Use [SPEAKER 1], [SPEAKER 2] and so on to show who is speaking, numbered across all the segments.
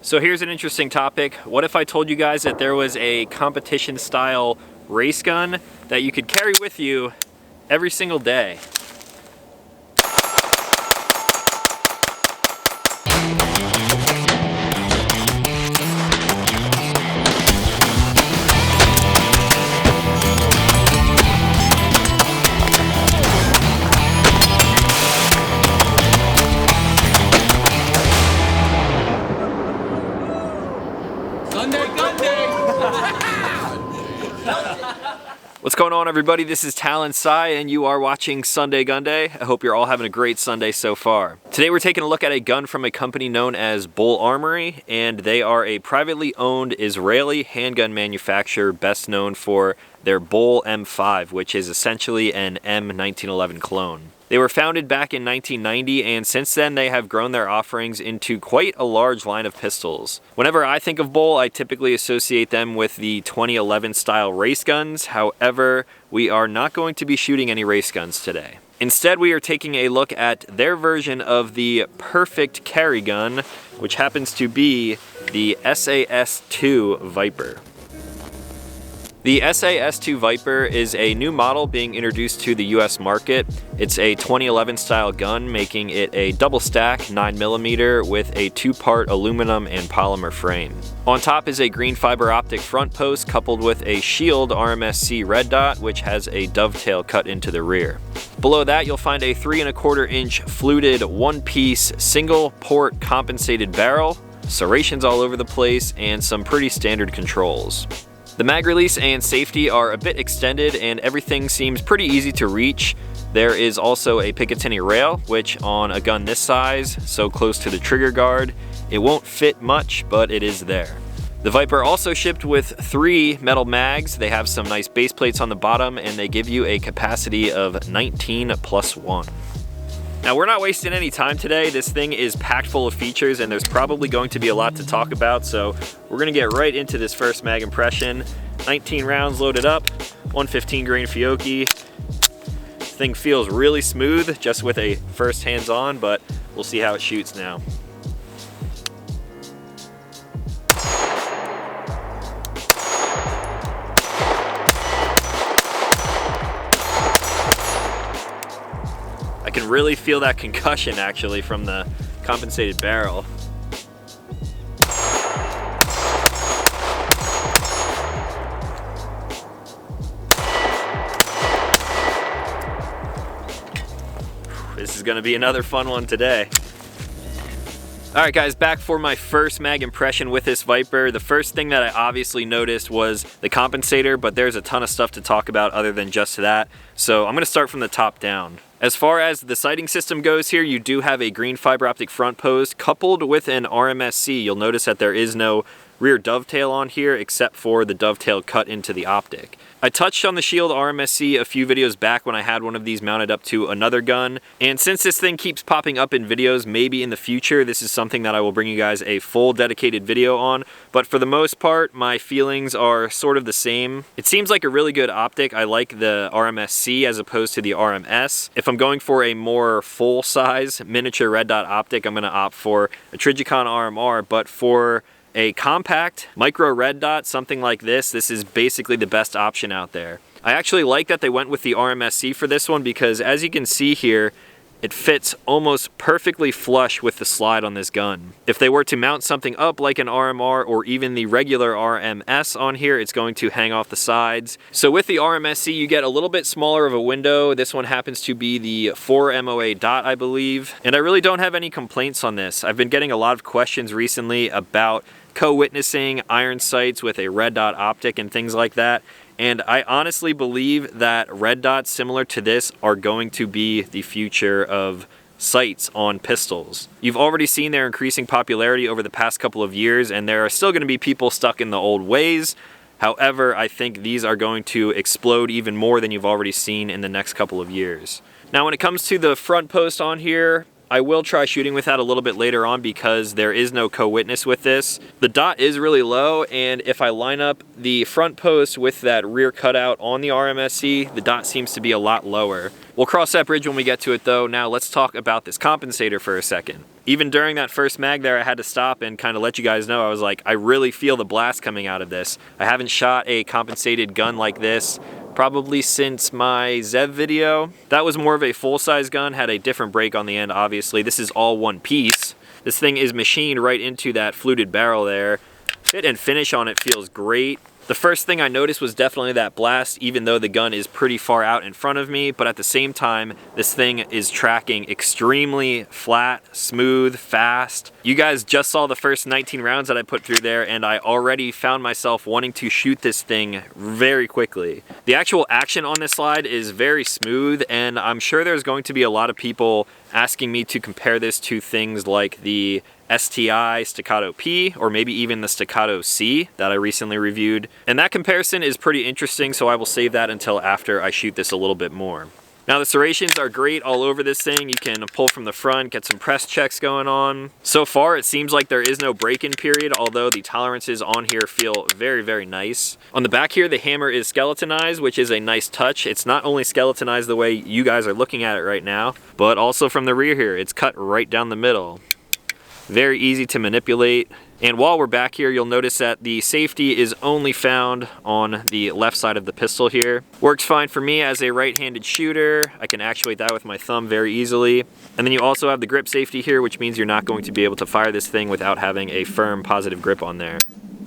[SPEAKER 1] So here's an interesting topic. What if I told you guys that there was a competition style race gun that you could carry with you every single day? What's going on, everybody? This is Talon Sai and you are watching Sunday GUNDAY. I hope you're all having a great Sunday so far. Today we're taking a look at a gun from a company known as Bul Armory, and they are a privately owned Israeli handgun manufacturer best known for their Bul M5, which is essentially an M1911 clone. They were founded back in 1990, and since then they have grown their offerings into quite a large line of pistols. Whenever I think of Bul, I typically associate them with the 2011 style race guns. However, we are not going to be shooting any race guns today. Instead, we are taking a look at their version of the perfect carry gun, which happens to be the SAS2 Viper. The SAS-II Viper is a new model being introduced to the US market. It's a 2011 style gun, making it a double stack 9mm with a two-part aluminum and polymer frame. On top is a green fiber optic front post coupled with a shield RMSC red dot, which has a dovetail cut into the rear. Below that, you'll find a 3¼ inch fluted one-piece single port compensated barrel, serrations all over the place, and some pretty standard controls. The mag release and safety are a bit extended and everything seems pretty easy to reach. There is also a Picatinny rail, which on a gun this size, so close to the trigger guard, it won't fit much, but it is there. The Viper also shipped with 3 metal mags. They have some nice base plates on the bottom and they give you a capacity of 19+1. Now, we're not wasting any time today. This thing is packed full of features and there's probably going to be a lot to talk about, so we're gonna get right into this first mag impression. 19 rounds loaded up, 115 grain Fiocchi. This thing feels really smooth just with a first hands-on, but we'll see how it shoots now. I can really feel that concussion actually from the compensated barrel. This is gonna be another fun one today. Alright guys, back for my first mag impression with this Viper. The first thing that I obviously noticed was the compensator, but there's a ton of stuff to talk about other than just that. So I'm gonna start from the top down. As far as the sighting system goes here, you do have a green fiber optic front post coupled with an RMSC. You'll notice that there is no rear dovetail on here except for the dovetail cut into the optic. I touched on the shield RMSC a few videos back when I had one of these mounted up to another gun, and since this thing keeps popping up in videos, maybe in the future this is something that I will bring you guys a full dedicated video on, but for the most part my feelings are sort of the same. It seems like a really good optic. I like the RMSC as opposed to the RMS. If I'm going for a more full-size miniature red dot optic, I'm going to opt for a Trijicon RMR, but for a compact micro red dot, something like this is basically the best option out there. I actually like that they went with the RMSC for this one because as you can see here, it fits almost perfectly flush with the slide on this gun. If they were to mount something up like an RMR or even the regular RMS on here, it's going to hang off the sides. So with the RMSC, you get a little bit smaller of a window. This one happens to be the 4 MOA dot, I believe. And I really don't have any complaints on this. I've been getting a lot of questions recently about co-witnessing iron sights with a red dot optic and things like that. And I honestly believe that red dots similar to this are going to be the future of sights on pistols. You've already seen their increasing popularity over the past couple of years, and there are still going to be people stuck in the old ways. However, I think these are going to explode even more than you've already seen in the next couple of years. Now, when it comes to the front post on here, I will try shooting with that a little bit later on because there is no co-witness with this. The dot is really low, and if I line up the front post with that rear cutout on the RMSC, the dot seems to be a lot lower. We'll cross that bridge when we get to it though. Now let's talk about this compensator for a second. Even during that first mag there, I had to stop and kind of let you guys know, I was like, I really feel the blast coming out of this. I haven't shot a compensated gun like this probably since my Zev video. That was more of a full-size gun, had a different break on the end, obviously. This is all one piece. This thing is machined right into that fluted barrel there. Fit and finish on it feels great. The first thing I noticed was definitely that blast, even though the gun is pretty far out in front of me, but at the same time, this thing is tracking extremely flat, smooth, fast. You guys just saw the first 19 rounds that I put through there, and I already found myself wanting to shoot this thing very quickly. The actual action on this slide is very smooth, and I'm sure there's going to be a lot of people asking me to compare this to things like the STI Staccato P, or maybe even the Staccato C that I recently reviewed. And that comparison is pretty interesting, so I will save that until after I shoot this a little bit more. Now the serrations are great all over this thing. You can pull from the front, get some press checks going on. So far it seems like there is no break-in period, although the tolerances on here feel very, very nice. On the back here, the hammer is skeletonized, which is a nice touch. It's not only skeletonized the way you guys are looking at it right now, but also from the rear here. It's cut right down the middle. Very easy to manipulate. And while we're back here, you'll notice that the safety is only found on the left side of the pistol here. Works fine for me as a right-handed shooter. I can actuate that with my thumb very easily. And then you also have the grip safety here, which means you're not going to be able to fire this thing without having a firm, positive grip on there.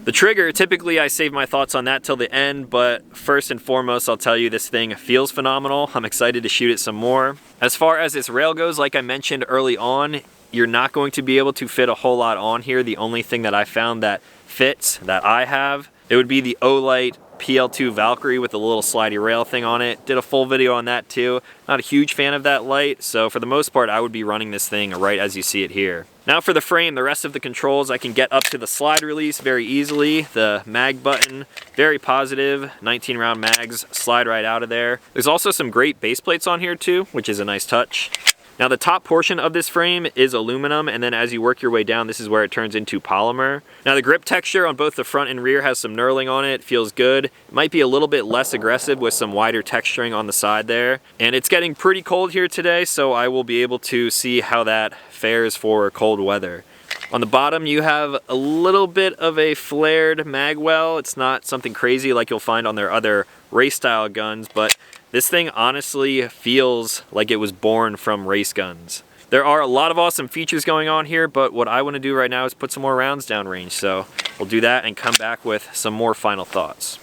[SPEAKER 1] The trigger, typically I save my thoughts on that till the end, but first and foremost, I'll tell you this thing feels phenomenal. I'm excited to shoot it some more. As far as its rail goes, like I mentioned early on, you're not going to be able to fit a whole lot on here. The only thing that I found that fits, that I have, it would be the Olight PL2 Valkyrie with a little slidey rail thing on it. Did a full video on that too. Not a huge fan of that light, so for the most part, I would be running this thing right as you see it here. Now for the frame, the rest of the controls, I can get up to the slide release very easily. The mag button, very positive, 19 round mags, slide right out of there. There's also some great base plates on here too, which is a nice touch. Now the top portion of this frame is aluminum, and then as you work your way down, this is where it turns into polymer. Now the grip texture on both the front and rear has some knurling on it, feels good. It might be a little bit less aggressive with some wider texturing on the side there. And it's getting pretty cold here today, so I will be able to see how that fares for cold weather. On the bottom, you have a little bit of a flared mag well. It's not something crazy like you'll find on their other race style guns, but this thing honestly feels like it was born from race guns. There are a lot of awesome features going on here, but what I want to do right now is put some more rounds downrange. So we'll do that and come back with some more final thoughts.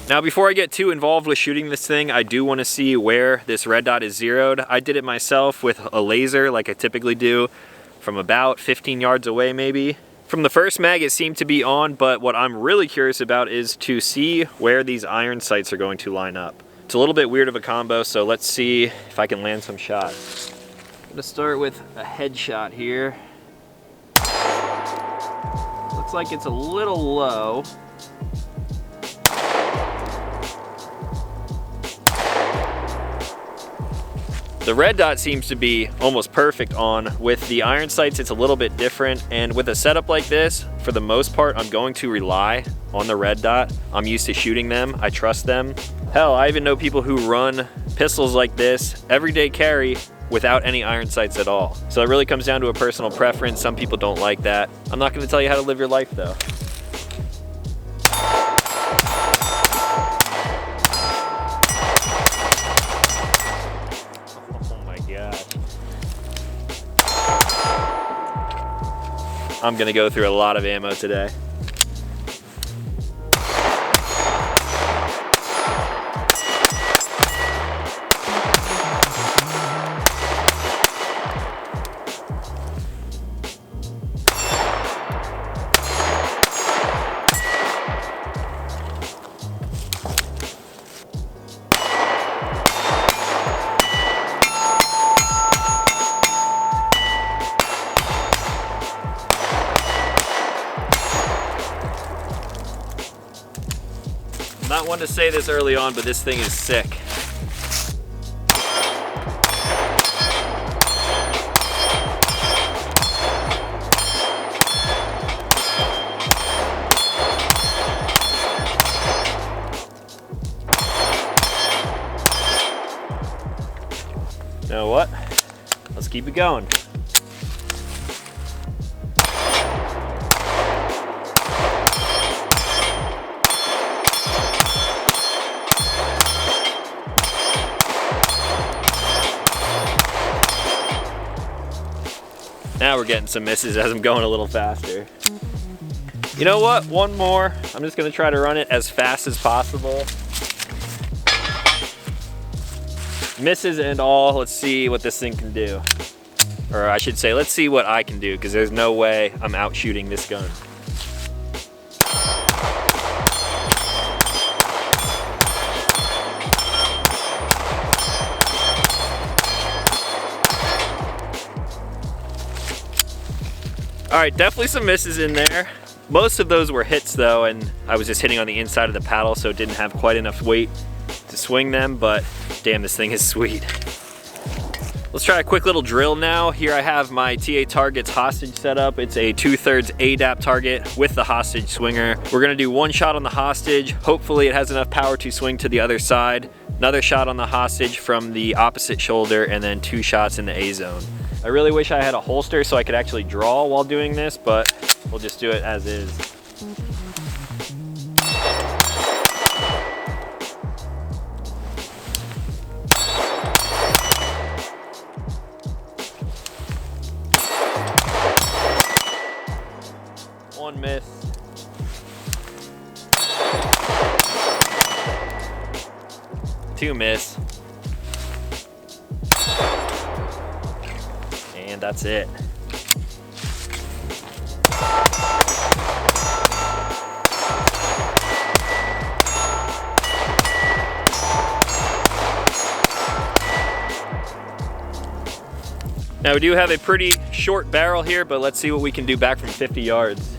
[SPEAKER 1] Now before I get too involved with shooting this thing, I do want to see where this red dot is zeroed. I did it myself with a laser like I typically do from about 15 yards away maybe. From the first mag it seemed to be on, but what I'm really curious about is to see where these iron sights are going to line up. It's a little bit weird of a combo, so let's see if I can land some shots. I'm gonna start with a headshot here. Looks like it's a little low. The red dot seems to be almost perfect on. With the iron sights, it's a little bit different. And with a setup like this, for the most part, I'm going to rely on the red dot. I'm used to shooting them. I trust them. Hell, I even know people who run pistols like this, everyday carry, without any iron sights at all. So it really comes down to a personal preference. Some people don't like that. I'm not going to tell you how to live your life though. I'm gonna go through a lot of ammo today. Not one to say this early on, but this thing is sick. keep it going. Now we're getting some misses as I'm going a little faster. You know what? One more. I'm just gonna try to run it as fast as possible. Misses and all, let's see what this thing can do. Or I should say, let's see what I can do, because there's no way I'm out shooting this gun. All right, definitely some misses in there. Most of those were hits though, and I was just hitting on the inside of the paddle, so it didn't have quite enough weight to swing them, but damn, this thing is sweet. Let's try a quick little drill now. Here I have my TA Targets hostage set up. It's a 2/3 ADAP target with the hostage swinger. We're gonna do one shot on the hostage. Hopefully it has enough power to swing to the other side. Another shot on the hostage from the opposite shoulder, and then 2 shots in the A zone. I really wish I had a holster so I could actually draw while doing this, but we'll just do it as is. One miss. Two miss. And that's it. Now we do have a pretty short barrel here, but let's see what we can do back from 50 yards.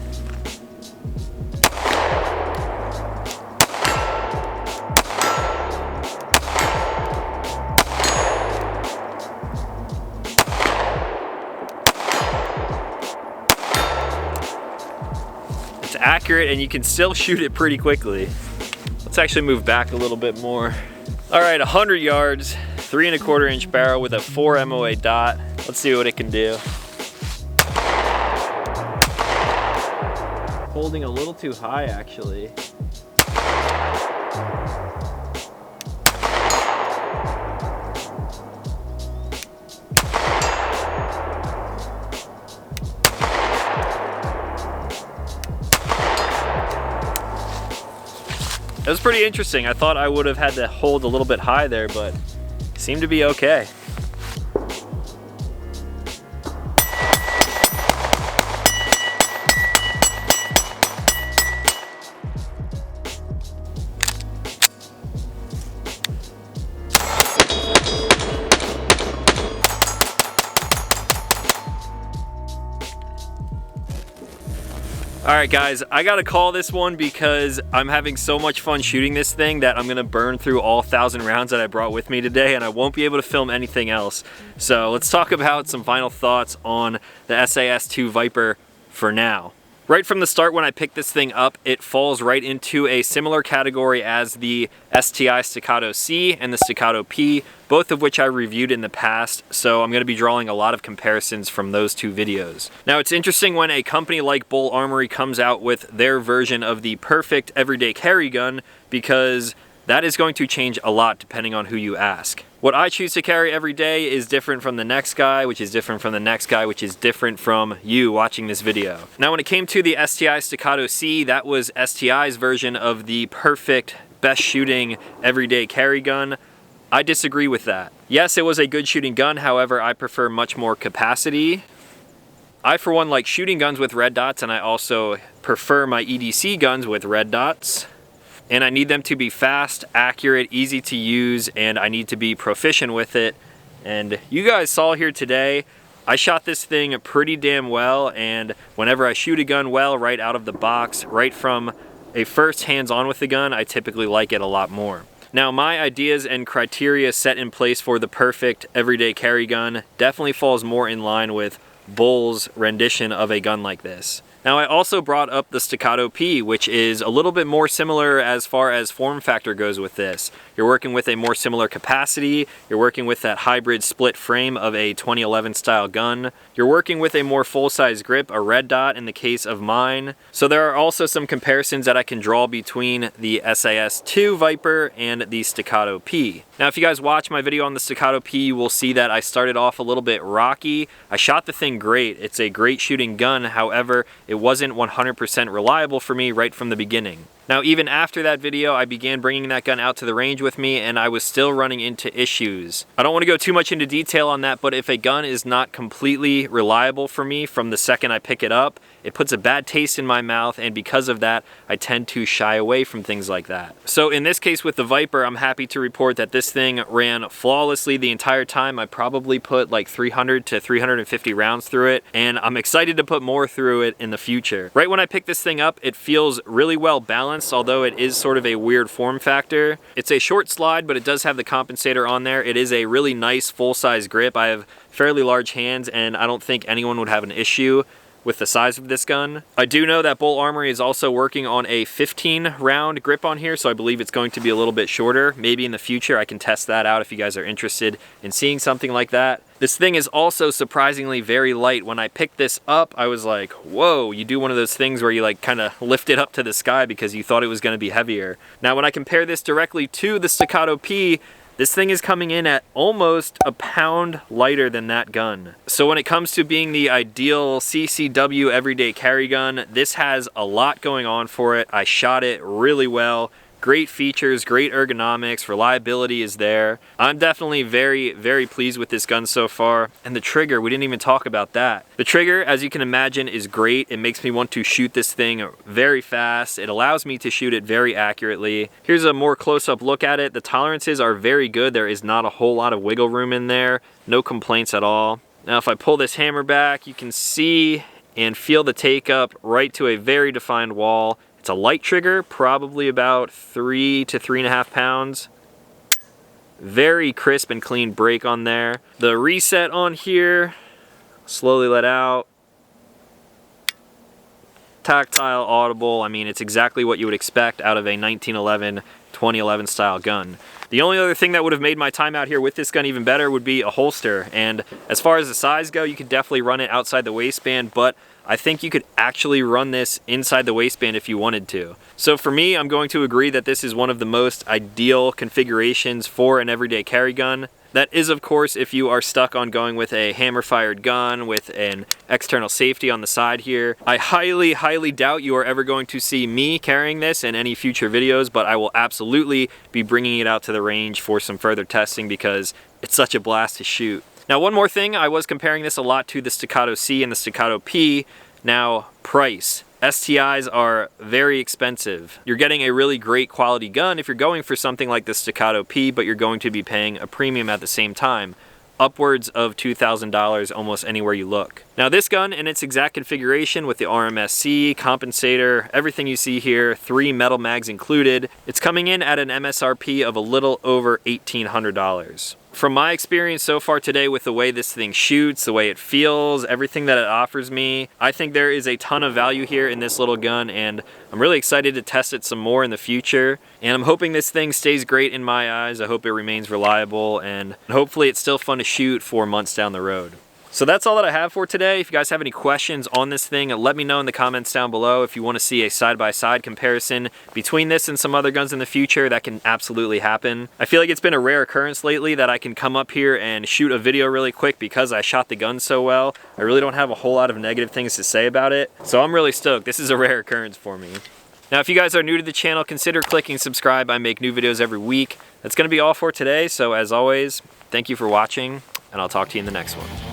[SPEAKER 1] It's accurate and you can still shoot it pretty quickly. Let's actually move back a little bit more. All right, 100 yards, 3 1/4 inch barrel with a 4 MOA dot. Let's see what it can do. Holding a little too high actually. That was pretty interesting. I thought I would have had to hold a little bit high there, but it seemed to be okay. All right guys, I gotta call this one because I'm having so much fun shooting this thing that I'm gonna burn through all 1,000 rounds that I brought with me today, and I won't be able to film anything else. So let's talk about some final thoughts on the SAS2 Viper for now. Right from the start when I picked this thing up, it falls right into a similar category as the STI Staccato C and the Staccato P, both of which I reviewed in the past, so I'm going to be drawing a lot of comparisons from those two videos. Now it's interesting when a company like Bul Armory comes out with their version of the perfect everyday carry gun, because that is going to change a lot depending on who you ask. What I choose to carry every day is different from the next guy, which is different from the next guy, which is different from you watching this video. Now when it came to the STI Staccato C, that was STI's version of the perfect, best shooting everyday carry gun. I disagree with that. Yes, it was a good shooting gun, however, I prefer much more capacity. I for one like shooting guns with red dots, and I also prefer my EDC guns with red dots. And I need them to be fast, accurate, easy to use, and I need to be proficient with it. And you guys saw here today, I shot this thing pretty damn well, and whenever I shoot a gun well right out of the box, right from a first hands-on with the gun, I typically like it a lot more. Now my ideas and criteria set in place for the perfect everyday carry gun definitely falls more in line with Bul's rendition of a gun like this. Now I also brought up the Staccato P, which is a little bit more similar as far as form factor goes with this. You're working with a more similar capacity, you're working with that hybrid split frame of a 2011 style gun, you're working with a more full-size grip, a red dot in the case of mine. So there are also some comparisons that I can draw between the SAS2 Viper and the Staccato P. Now if you guys watch my video on the Staccato P, you will see that I started off a little bit rocky. I shot the thing great. It's a great shooting gun, however, it wasn't 100% reliable for me right from the beginning. Now even after that video, I began bringing that gun out to the range with me and I was still running into issues. I don't want to go too much into detail on that, but if a gun is not completely reliable for me from the second I pick it up, it puts a bad taste in my mouth, and because of that, I tend to shy away from things like that. So in this case with the Viper, I'm happy to report that this thing ran flawlessly the entire time. I probably put like 300 to 350 rounds through it, and I'm excited to put more through it in the future. Right when I pick this thing up, it feels really well balanced, although it is sort of a weird form factor. It's a short slide, but it does have the compensator on there. It is a really nice full-size grip. I have fairly large hands, and I don't think anyone would have an issue with the size of this gun. I do know that Bul Armory is also working on a 15 round grip on here, so I believe it's going to be a little bit shorter. Maybe in the future I can test that out if you guys are interested in seeing something like that. This thing is also surprisingly very light. When I picked this up, I was like, whoa, you do one of those things where you like kind of lift it up to the sky because you thought it was going to be heavier. Now when I compare this directly to the Staccato P, this thing is coming in at almost a pound lighter than that gun. So when it comes to being the ideal CCW everyday carry gun, this has a lot going on for it. I shot it really well. Great features, great ergonomics, reliability is there. I'm definitely very, very pleased with this gun so far. And the trigger, we didn't even talk about that. The trigger, as you can imagine, is great. It makes me want to shoot this thing very fast. It allows me to shoot it very accurately. Here's a more close-up look at it. The tolerances are very good. There is not a whole lot of wiggle room in there. No complaints at all. Now if I pull this hammer back, you can see and feel the take up right to a very defined wall. It's a light trigger, probably about 3 to 3.5 pounds. Very crisp and clean break on there. The reset on here, slowly let out. Tactile, audible, I mean, it's exactly what you would expect out of a 1911, 2011 style gun. The only other thing that would have made my time out here with this gun even better would be a holster. And as far as the size go, you could definitely run it outside the waistband, but I think you could actually run this inside the waistband if you wanted to. So for me, I'm going to agree that this is one of the most ideal configurations for an everyday carry gun. That is, of course, if you are stuck on going with a hammer-fired gun with an external safety on the side here. I highly, highly doubt you are ever going to see me carrying this in any future videos, but I will absolutely be bringing it out to the range for some further testing because it's such a blast to shoot. Now, one more thing, I was comparing this a lot to the Staccato C and the Staccato P. Now, price. STIs are very expensive. You're getting a really great quality gun if you're going for something like the Staccato P, but you're going to be paying a premium at the same time. Upwards of $2,000 almost anywhere you look. Now this gun in its exact configuration with the RMSC, compensator, everything you see here, 3 metal mags included, it's coming in at an MSRP of a little over $1,800. From my experience so far today with the way this thing shoots, the way it feels, everything that it offers me, I think there is a ton of value here in this little gun, and I'm really excited to test it some more in the future. And I'm hoping this thing stays great in my eyes. I hope it remains reliable, and hopefully it's still fun to shoot 4 months down the road. So that's all that I have for today. If you guys have any questions on this thing, let me know in the comments down below. If you want to see a side-by-side comparison between this and some other guns in the future, that can absolutely happen. I feel like it's been a rare occurrence lately that I can come up here and shoot a video really quick because I shot the gun so well. I really don't have a whole lot of negative things to say about it, so I'm really stoked. This is a rare occurrence for me. Now, if you guys are new to the channel, consider clicking subscribe. I make new videos every week. That's going to be all for today, so as always, thank you for watching, and I'll talk to you in the next one.